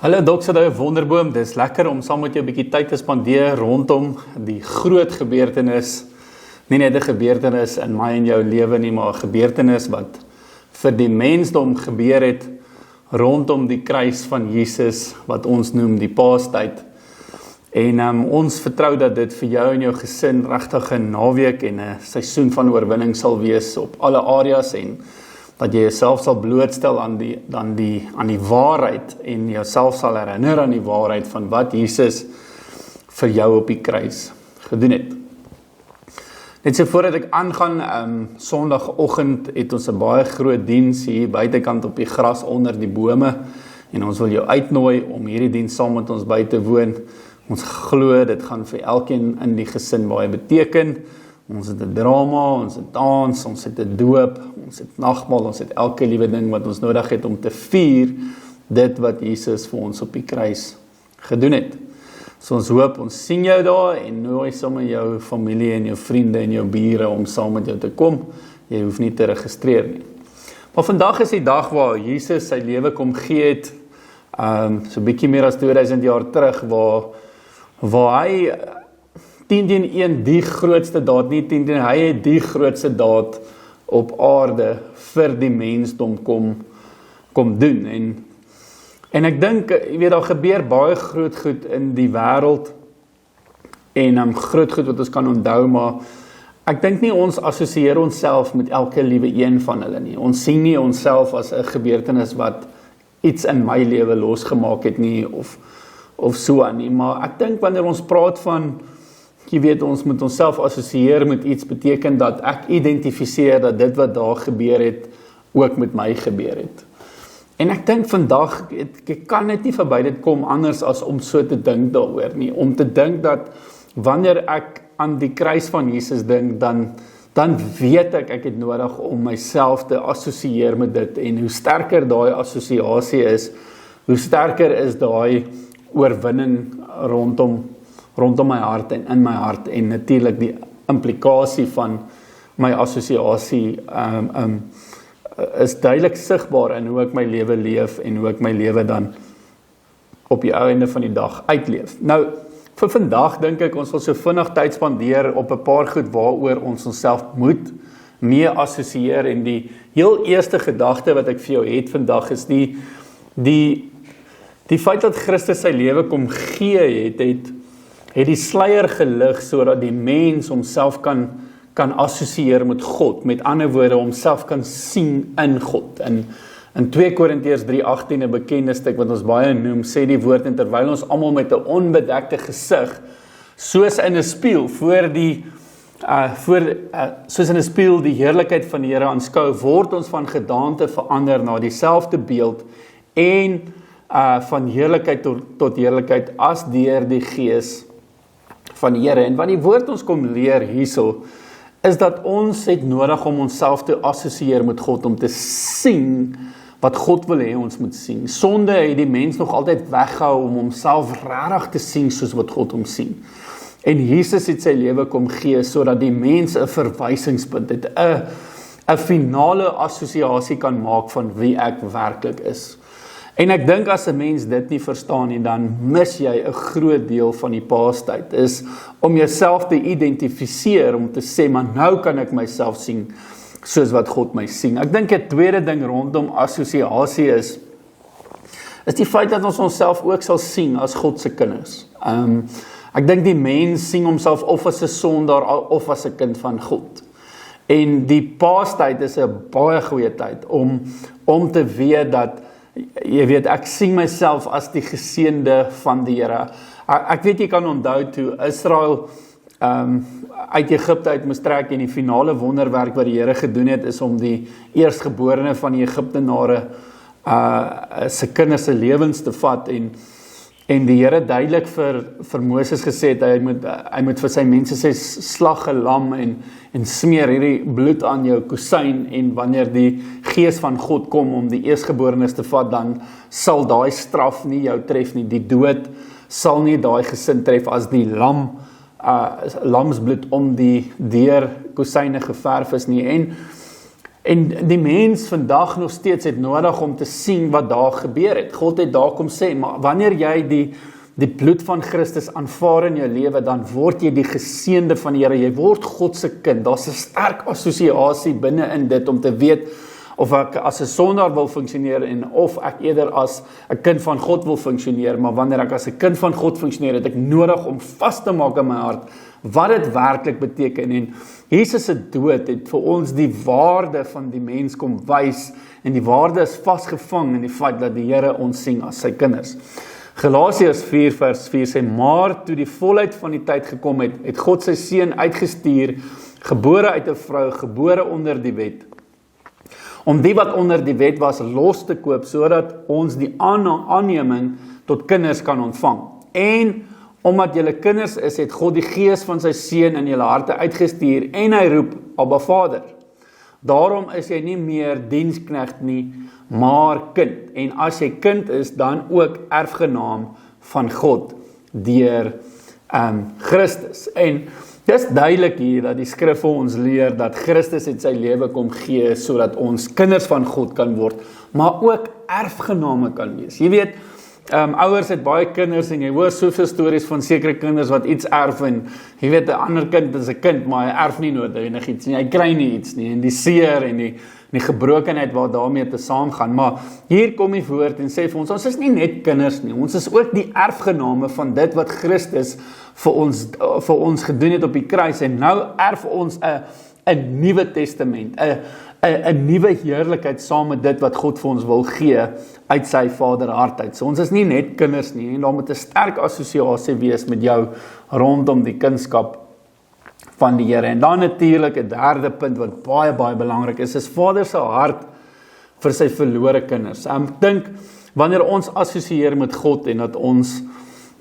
Hallo Dokter Wonderboom, dis lekker om saam met jou 'n bietjie tyd te spandeer rondom die groot gebeurtenis, nie net 'n gebeurtenis in my en jou lewe nie, maar 'n gebeurtenis wat vir die mensdom gebeur het rondom die kruis van Jesus, wat ons noem die Paastyd. En ons vertrou dat dit vir jou en jou gesin regtig 'n naweek en 'n seisoen van oorwinning sal wees op alle areas en dat jy jouself sal blootstel aan die waarheid en jouself sal herinner aan die waarheid van wat Jesus vir jou op die kruis gedoen het. Net so voordat ek aangaan, Sondagoggend het ons 'n baie groot diens hier buitekant op die gras onder die bome en ons wil jou uitnooi om hierdie diens saam met ons by te woon. Ons glo dit gaan vir elkeen in die gesin baie beteken. Ons het 'n drama, ons het dans, ons het 'n doop, ons het nagmaal, ons het elke liewe ding wat ons nodig het om te vier dit wat Jesus vir ons op die kruis gedoen het. So ons hoop, ons sien jou daar en nooi sommer jou familie en jou vriende en jou bure om saam met jou te kom. Jy hoef nie te registreer nie. Maar vandag is die dag waar Jesus sy lewe kom gee het, so bietjie meer as 2000 jaar terug, waar hy 10-1 die grootste daad, nie 10-1, hy het die grootste daad op aarde vir die mensdom kom doen. En ek dink, jy weet, daar gebeur baie groot goed in die wêreld en groot goed wat ons kan onthou, maar ek dink nie ons assosieer onsself met elke liewe een van hulle nie. Ons sien nie onsself as 'n gebeurtenis wat iets in my lewe losgemaak het nie, of so aan nie, maar ek dink wanneer ons praat van jy weet, ons moet onsself assosieer met iets, beteken dat ek identifiseer dat dit wat daar gebeur het, ook met my gebeur het. En ek dink vandag, ek kan net nie verby dit kom anders as om so te dink daaroor nie, om te dink dat wanneer ek aan die kruis van Jesus dink, dan weet ek het nodig om myself te assosieer met dit, en hoe sterker daai assosiasie is, hoe sterker is daai oorwinning rondom my hart en in my hart, en natuurlik die implikasie van my assosiasie is duidelik sigbaar in hoe ek my lewe leef en hoe ek my lewe dan op die einde van die dag uitleef. Nou, vir vandag dink ek ons wil so vinnig tyd spandeer op 'n paar goed waaroor ons onsself moet mee assosieer, en die heel eerste gedagte wat ek vir jou het vandag is die feit dat Christus sy lewe kom gee het die sluier gelig sodat die mens homself kan assosieer met God, met ander woorde homself kan sien in God. In 2 Korintiërs 3:18, 'n bekende stuk wat ons baie noem, sê die woord, en terwyl ons almal met 'n onbedekte gesig, soos in 'n spieël soos in 'n spieël die heerlikheid van die Here aanskou, word ons van gedaante verander na dieselfde beeld en van heerlikheid tot heerlikheid as deur die Gees van die Here. En wat die woord ons kom leer hierso, is dat ons het nodig om onsself te assosieer met God, om te sien wat God wil hê ons moet sien. Sonde het die mens nog altyd weggehou om homself regtig te sien soos wat God hom sien. En Jesus het sy lewe kom gee sodat die mens 'n verwysingspunt het, 'n finale assosiasie kan maak van wie ek werklik is. En ek dink as 'n mens dit nie verstaan nie, dan mis jy 'n groot deel van die Paastyd, is om jouself te identifiseer, om te sê, maar nou kan ek myself sien soos wat God my sien. Ek dink 'n tweede ding rondom assosiasie is die feit dat ons onsself ook sal sien as God se kinders. Ek dink die mens sien homself of as 'n sondaar of as 'n kind van God. En die Paastyd is 'n baie goeie tyd om te weet dat jy weet, ek sien myself as die geseënde van die Here. Ek weet jy kan onthou toe Israel uit Egipte uit moes trek, en die finale wonderwerk wat die Here gedoen het, is om die eerstgeborene van die Egiptenare se kinders se lewens te vat, en die Here duidelik vir Moses gesê het, hy moet vir sy mense sê, slag 'n lam en smeer hierdie bloed aan jou kusyn, en wanneer die Gees van God kom om die eerstgeborenes te vat, dan sal daai straf nie jou tref nie. Die dood sal nie daai gesin tref as die lamsbloed om die deur kusyne geverf is nie. En die mens vandag nog steeds het nodig om te sien wat daar gebeur het. God het daar kom sê, maar wanneer jy die bloed van Christus aanvaar in jou lewe, dan word jy die geseënde van die Here, jy word God se kind. Daar's 'n sterk assosiasie binne in dit om te weet of ek as 'n sondaar wil funksioneer en of ek eerder as 'n kind van God wil funksioneer, maar wanneer ek as 'n kind van God funksioneer, het ek nodig om vas te maak in my hart wat dit werklik beteken. En Jesus se dood het vir ons die waarde van die mens kom wys, en die waarde is vasgevang in die feit dat die Here ons sien as sy kinders. Galasiërs 4 vers 4 sê, maar toe die volheid van die tyd gekom het, het God sy seun uitgestuur, gebore uit 'n vrou, gebore onder die wet, om die wat onder die wet was los te koop, sodat ons die aanneming tot kinders kan ontvang. En omdat julle kinders is, het God die gees van sy seun in julle harte uitgestuur, en hy roep, Abba Vader. Daarom is jy nie meer diensknegt nie, maar kind. En as jy kind is, dan ook erfgenaam van God deur Christus. En dis duidelik hier dat die skrif vir ons leer dat Christus het sy lewe kom gee sodat ons kinders van God kan word, maar ook erfgename kan wees. Jy weet, ouers het baie kinders en jy hoor soveel stories van sekere kinders wat iets erf en jy weet 'n ander kind is 'n kind, maar hy erf nie noodwendig iets nie, hy kry nie iets nie, en die seer en die gebrokenheid wat daarmee te saamgaan. Maar hier kom die woord en sê vir ons is nie net kinders nie, ons is ook die erfgename van dit wat Christus vir ons gedoen het op die kruis, en nou erf ons 'n nuwe testament, 'n nuwe heerlikheid saam met dit wat God vir ons wil gee uit sy vaderhart uit. So ons is nie net kinders nie, en daar moet 'n sterk assosiasie wees met jou rondom die kindskap van die Here. En dan natuurlik 'n derde punt wat baie belangrik is Vader se hart vir sy verlore kinders. Ek dink wanneer ons assosieer met God en dat ons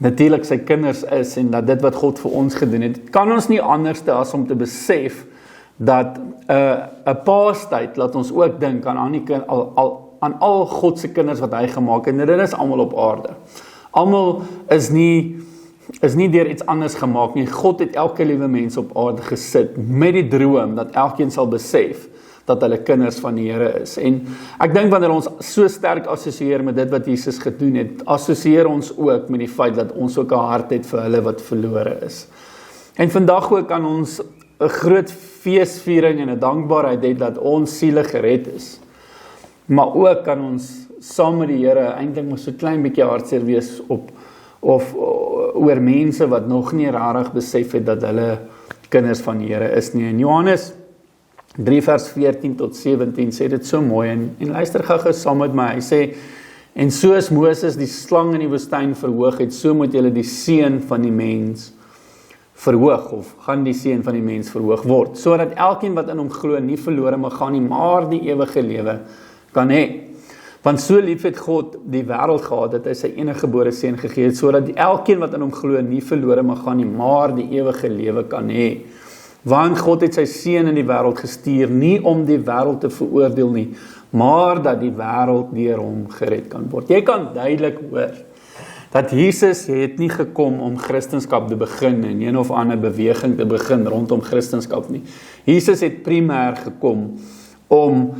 natuurlik sy kinders is en dat dit wat God vir ons gedoen het, kan ons nie anders as om te besef dat 'n paastyd laat ons ook dink aan al God se kinders wat hy gemaak het, en dit is almal op aarde. Almal is nie deur iets anders gemaak nie. God het elke liewe mens op aarde gesit met die droom dat elkeen sal besef dat hulle kinders van die Here is. En ek dink wanneer ons so sterk assosieer met dit wat Jesus gedoen het, assosieer ons ook met die feit dat ons ook 'n hart het vir hulle wat verlore is. En vandag ook kan ons 'n groot feesviering en 'n dankbaarheid het dat ons siele gered is. Maar ook kan ons saam met die Here eintlik maar so klein bietjie hartseer wees oor mense wat nog nie rarig besef het dat hulle kinders van die Here is nie. En Johannes 3 vers 14 tot 17 sê dit so mooi, en luister gou saam met my. Hy sê, en soos Moses die slang in die woestyn verhoog het, so moet julle die seun van die mens verhoog, of gaan die seun van die mens verhoog word, sodat elkeen wat in hom glo nie verlore mag gaan nie, maar die ewige lewe kan hê. Want so lief het God die wêreld gehad, dat hy sy enige gebore seun gegee het, sodat elkeen wat in hom glo nie verlore mag gaan nie, maar die ewige lewe kan hê. Want God het sy seun in die wêreld gestuur, nie om die wêreld te veroordeel nie, maar dat die wêreld deur hom gered kan word. Jy kan duidelik hoor dat Jesus het nie gekom om Christendom te begin en een of ander beweging te begin rondom Christendom nie. Jesus het primêr gekom om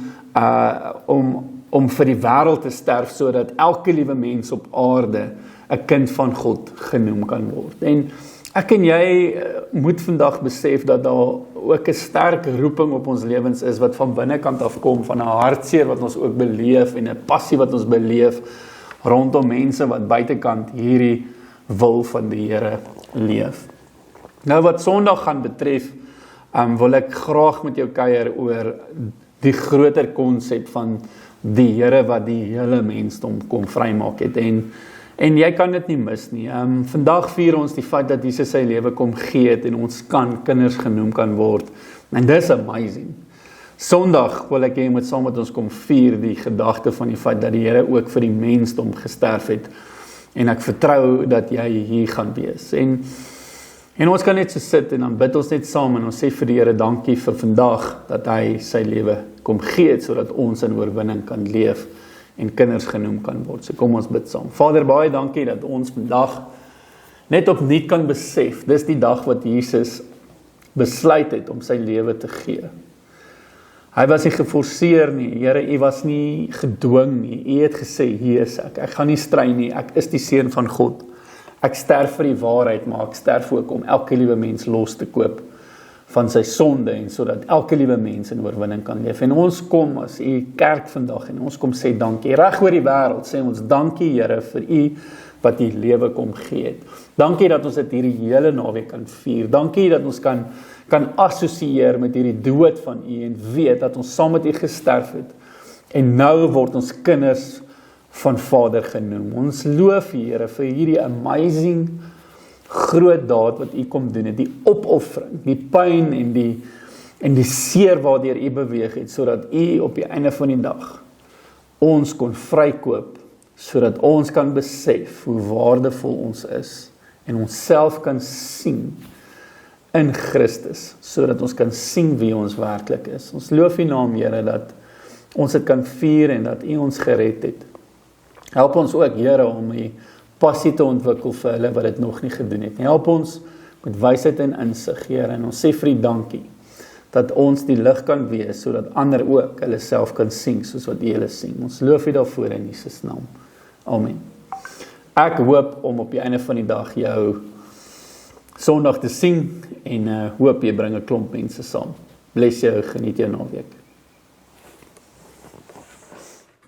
vir die wêreld te sterf, sodat elke liewe mens op aarde 'n kind van God genoem kan word. En ek en jy moet vandag besef dat daar ook 'n sterk roeping op ons lewens is, wat van binnekant afkom, van 'n hartseer wat ons ook beleef, en 'n passie wat ons beleef, rondom mense wat buitekant hierdie wil van die Here leef. Nou wat Sondag gaan betref, wil ek graag met jou kuier oor die groter konsep van die Here wat die hele mensdom kom vrymaak het, en jy kan dit nie mis nie. Vandag vier ons die feit dat Jesus sy lewe kom gee het, en ons kan kinders genoem kan word, en dis amazing. Sondag wil ek jy moet saam met ons kom vier die gedagte van die feit dat die Here ook vir die mensdom gesterf het, en ek vertrou dat jy hier gaan wees. En ons kan net so sit en dan bid ons net saam en ons sê vir die Here dankie vir vandag dat hy sy lewe kom gee het, sodat ons in oorwinning kan leef en kinders genoem kan word. So kom ons bid saam. Vader, baie dankie dat ons vandag net opnuut kan besef, dis die dag wat Jesus besluit het om sy lewe te gee. Hy was nie geforseer nie, Here, U was nie gedwing nie, U het gesê, hier is ek gaan nie stry nie, ek is die seun van God. Ek sterf vir die waarheid, maar ek sterf ook om elke liewe mens los te koop van sy sonde, en sodat elke liewe mens in oorwinning kan leef. En ons kom as U kerk vandag, en ons kom sê dankie, reg oor die wêreld, sê ons dankie Here vir U, wat U lewe kom gee het. Dankie dat ons dit hierdie hele naweek kan vier, dankie dat ons kan assosieer met hierdie dood van U, en weet dat ons saam met U gesterf het, en nou word ons kinders van Vader genoem. Ons loof U, Here, vir hierdie amazing groot daad wat U kom doen het, die opoffering, die pyn en die seer waardeur U beweeg het, sodat U op die einde van die dag ons kon vrykoop, sodat ons kan besef hoe waardevol ons is, en ons self kan sien in Christus, sodat ons kan sien wie ons werklik is. Ons loof U naam, Here, dat ons dit kan vier en dat U ons gered het. Help ons ook, Here, om U passie te ontwikkel vir hulle wat dit nog nie gedoen het. Help ons met wysheid en insig, Here, en ons sê vir U dankie, dat ons die lig kan wees, sodat ander ook hulle self kan sien, soos wat U hulle sien. Ons loof U daarvoor in Jesus naam. Amen. Ek hoop om op die einde van die dag jou Sondag te sien, en hoop jy bring 'n klomp mense saam. Bless jou, geniet jou naweek.